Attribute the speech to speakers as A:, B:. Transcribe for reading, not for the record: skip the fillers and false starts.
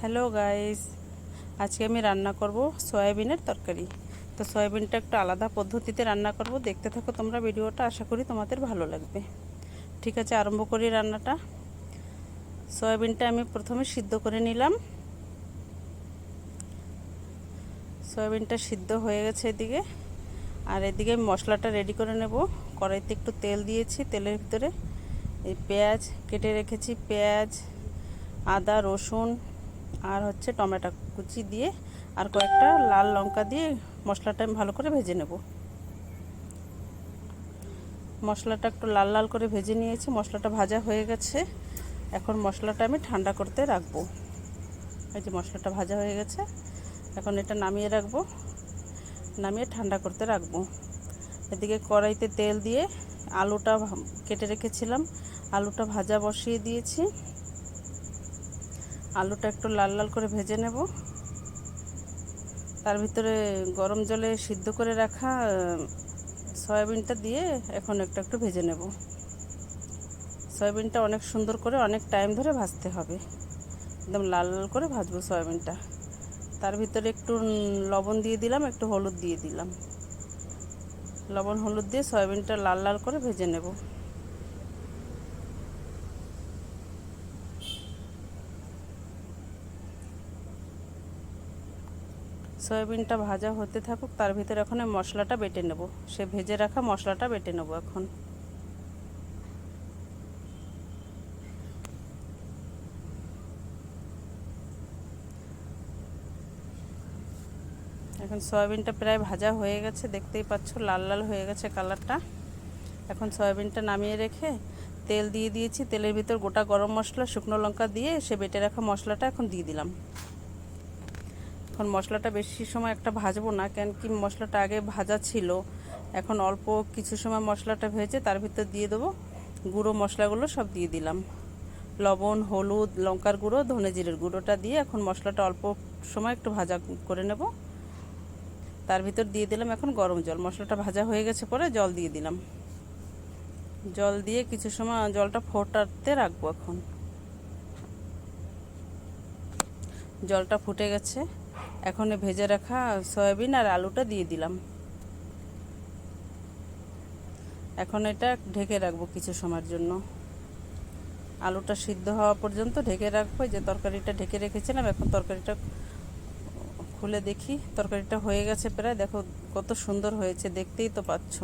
A: Hello guys, আজকে আমি রান্না করব সয়াবিনের তরকারি। তো সয়াবিনটা একটু আলাদা পদ্ধতিতে রান্না করব, দেখতে থাকো তোমরা ভিডিওটা, আশা করি তোমাদের ভালো লাগবে। ঠিক আছে, আরম্ভ করি রান্নাটা। সয়াবিনটা আমি প্রথমে সিদ্ধ করে নিলাম। সয়াবিনটা সিদ্ধ হয়ে গেছে এদিকে, আর এদিকে আমি মশলাটা রেডি করে নেব। কড়াইতে একটু তেল দিয়েছি, তেলের ভিতরে এই পেঁয়াজ কেটে রেখেছি, পেঁয়াজ, আদা, রসুন আর টমেটো কুচি দিয়ে আর কয়েকটা লাল লঙ্কা দিয়ে মশলাটা আমি ভালো করে ভেজে নেব। মশলাটা একটু লাল লাল করে ভেজে নিয়েছি, মশলাটা ভাজা হয়ে গেছে। এখন মশলাটা আমি ঠান্ডা করতে রাখবো। এই যে মশলাটা ভাজা হয়ে গেছে, এখন এটা নামিয়ে রাখবো, নামিয়ে ঠান্ডা করতে রাখবো। এদিকে কড়াইতে তেল দিয়ে আলুটা কেটে রেখেছিলাম, আলুটা ভাজা বসিয়ে দিয়েছি। আলুটা একটু লাল লাল করে ভেজে নেব। তার ভিতরে গরম জলে সিদ্ধ করে রাখা সয়াবিনটা দিয়ে এখন একটু ভেজে নেব। সয়াবিনটা অনেক সুন্দর করে অনেক টাইম ধরে ভাজতে হবে, একদম লাল লাল করে ভাজবো সয়াবিনটা। তার ভিতরে একটু লবণ দিয়ে দিলাম, একটু হলুদ দিয়ে দিলাম। লবণ হলুদ দিয়ে সয়াবিনটা লাল লাল করে ভেজে নেব। সয়াবিনটা ভাজা হতে থাকুক, তার ভিতরে এখন মশলাটা বেটে নেব। সে ভেজে রাখা মশলাটা বেটে নেব। এখন সয়াবিনটা প্রায় ভাজা হয়ে গেছে, দেখতেই পাচ্ছ লাল লাল হয়ে গেছে কালারটা। এখন সয়াবিনটা নামিয়ে রেখে তেল দিয়ে দিয়েছি, তেলের ভিতর গোটা গরম মশলা, শুকনো লঙ্কা দিয়ে সে বেটে রাখা মশলাটা এখন দিয়ে দিলাম। এখন মশলাটা বেশি সময় ভাজবো না, কেন কি মশলাটা আগে ভাজা ছিল। এখন অল্প কিছু সময় মশলাটা ভেজে তার ভিতর দিয়ে দেবো গুঁড়ো মশলাগুলো, সব দিয়ে দিলাম। লবণ, হলুদ, লঙ্কার গুঁড়ো, ধনে জিরের গুঁড়োটা দিয়ে এখন মশলাটা অল্প সময় একটু ভাজা করে নেব। তার ভিতর দিয়ে দিলাম এখন গরম জল। মশলাটা ভাজা হয়ে গেছে পরে জল দিয়ে দিলাম। জল দিয়ে কিছু সময় জলটা ফোটাতে রাখবো। এখন জলটা ফুটে গেছে, এখন ভেজে রাখা সয়াবিন আর আলুটা দিয়ে দিলাম। এখন এটা ঢেকে রাখবো কিছু সময়ের জন্য। আলুটা সিদ্ধ হওয়া পর্যন্ত ঢেকে রাখবো। যে তরকারিটা ঢেকে রেখেছিলাম, এখন তরকারিটা খুলে দেখি, তরকারিটা হয়ে গেছে প্রায়। দেখো কত সুন্দর হয়েছে, দেখতেই তো পাচ্ছ।